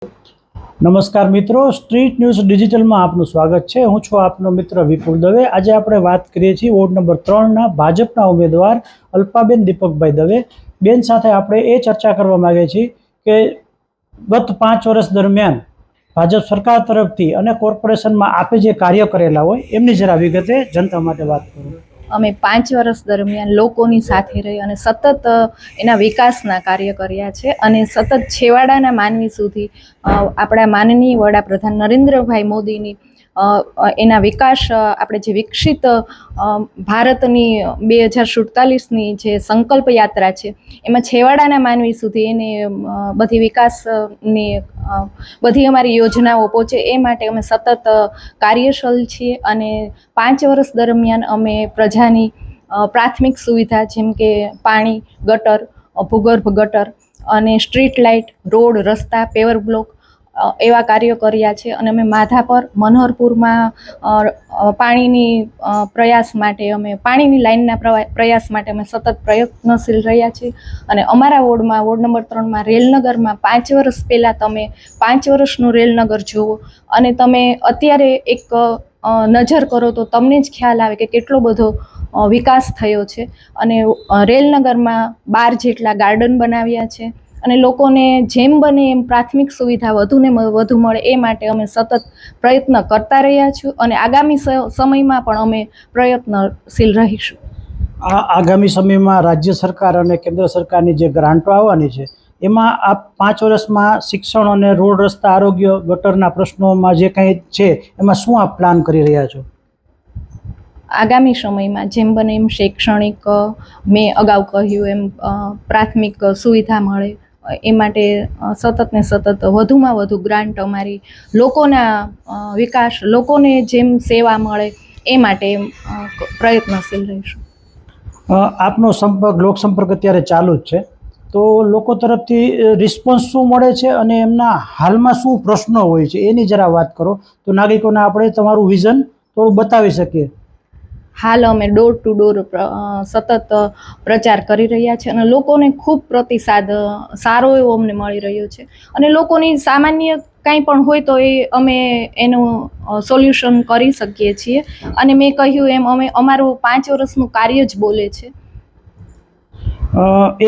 નમસ્કાર મિત્રો, street news ડિજિટલમાં આપનું સ્વાગત છે। હું છું આપનો મિત્ર વિપુલ દવે। આજે આપણે વાત કરીએ છીએ વોર્ડ નંબર 3ના ભાજપના ઉમેદવાર અલ્પાબેન દીપકભાઈ દવે બેન સાથે આપણે એ ચર્ચા કરવા માંગીએ છીએ કે ગત 5 વર્ષ દરમિયાન ભાજપ સરકાર તરફથી અને કોર્પોરેશનમાં આપે જે કાર્ય કરેલા હોય એમની જરા વિગતે જનતા માટે વાત કરો। અમે 5 વર્ષ દરમિયાન લોકોની સાથે રહી અને સતત એના વિકાસના કાર્ય કર્યા છે અને સતત છેવાડાના માનવી સુધી આપણા માનનીય વડાપ્રધાન નરેન્દ્રભાઈ મોદીની એના વિકાસ, આપણે જે વિકસિત ભારતની 2047ની જે સંકલ્પ યાત્રા છે એમાં છેવાડાના માનવી સુધી એને બધી વિકાસની બધી અમારી યોજનાઓ પહોંચે એ માટે અમે સતત કાર્યશીલ છીએ અને 5 વર્ષ દરમિયાન અમે પ્રજાની પ્રાથમિક સુવિધા જેમ કે પાણી, ગટર, ભૂગર્ભ ગટર અને સ્ટ્રીટ લાઇટ, રોડ, રસ્તા, પેવર બ્લોક એવા કાર્યો કર્યા છે અને અમે માધાપર, મનોહરપુરમાં પાણીની પ્રયાસ માટે અમે પાણીની લાઇનના પ્રયાસ માટે અમે સતત પ્રયત્નશીલ રહ્યા છીએ અને અમારા વોર્ડમાં, વોર્ડ નંબર 3માં રેલનગરમાં 5 વર્ષ પહેલાં તમે 5 વર્ષનું રેલનગર જુઓ અને તમે અત્યારે એક નજર કરો તો તમને જ ખ્યાલ આવે કે કેટલો બધો વિકાસ થયો છે અને રેલનગરમાં 12 જેટલા ગાર્ડન બનાવ્યા છે અને લોકોને જેમ બને એમ પ્રાથમિક સુવિધા વધુને વધુ મળે એ માટે અમે સતત પ્રયત્ન કરતા રહ્યા છીએ અને આગામી સમયમાં પણ અમે પ્રયત્નશીલ રહીશું। આગામી સમયમાં રાજ્ય સરકાર અને કેન્દ્ર સરકારની જે ગ્રાન્ટો આવવાની છે એમાં આ 5 વર્ષમાં શિક્ષણ અને રોડ, રસ્તા, આરોગ્ય, ગટરના પ્રશ્નોમાં જે કંઈ છે એમાં શું આપ પ્લાન કરી રહ્યા છો? આગામી સમયમાં જેમ બને એમ શૈક્ષણિક, મેં અગાઉ કહ્યું એમ પ્રાથમિક સુવિધા મળે એ માટે સતત ને સતત વધુમાં વધુ ગ્રાન્ટ અમારી લોકોના વિકાસ, લોકોને જેમ સેવા મળે એ માટે પ્રયત્નશીલ રહીશું। આપનો સંપર્ક, લોકસંપર્ક અત્યારે ચાલુ જ છે, તો લોકો તરફથી રિસ્પોન્સ શું મળે છે અને એમના હાલમાં શું પ્રશ્નો હોય છે એની જરા વાત કરો તો નાગરિકોને આપણે તમારું વિઝન થોડું બતાવી શકીએ। હાલ અમે ડોર ટુ ડોર સતત પ્રચાર કરી રહ્યા છીએ અને લોકોને ખૂબ પ્રતિસાદ સારો એવો અમને મળી રહ્યો છે અને લોકોની સામાન્ય કાંઈ પણ હોય તો એ અમે એનું સોલ્યુશન કરી શકીએ છીએ અને મેં કહ્યું એમ અમે અમારું 5 વર્ષનું કાર્ય જ બોલે છે।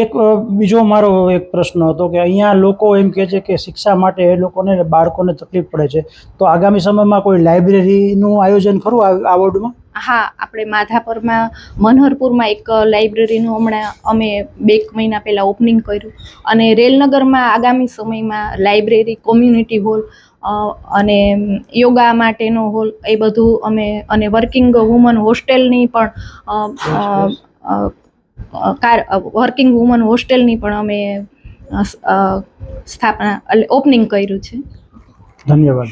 એક બીજો મારો એક પ્રશ્ન હતો કે અહીંયા લોકો એમ કહે છે કે શિક્ષા માટે એ લોકોને, બાળકોને તકલીફ પડે છે, તો આગામી સમયમાં કોઈ લાઇબ્રેરીનું આયોજન ખરું આ વોર્ડમાં? હા, આપણે માધાપરમાં, મનોહરપુરમાં એક લાઇબ્રેરીનું હમણાં અમે 2 મહિના પહેલાં ઓપનિંગ કર્યું અને રેલનગરમાં આગામી સમયમાં લાઇબ્રેરી, કોમ્યુનિટી હોલ અને યોગા માટેનો હોલ એ બધું અમે અને વર્કિંગ વુમન હોસ્ટેલની પણ અમે સ્થાપના, ઓપનિંગ કર્યું છે। ધન્યવાદ।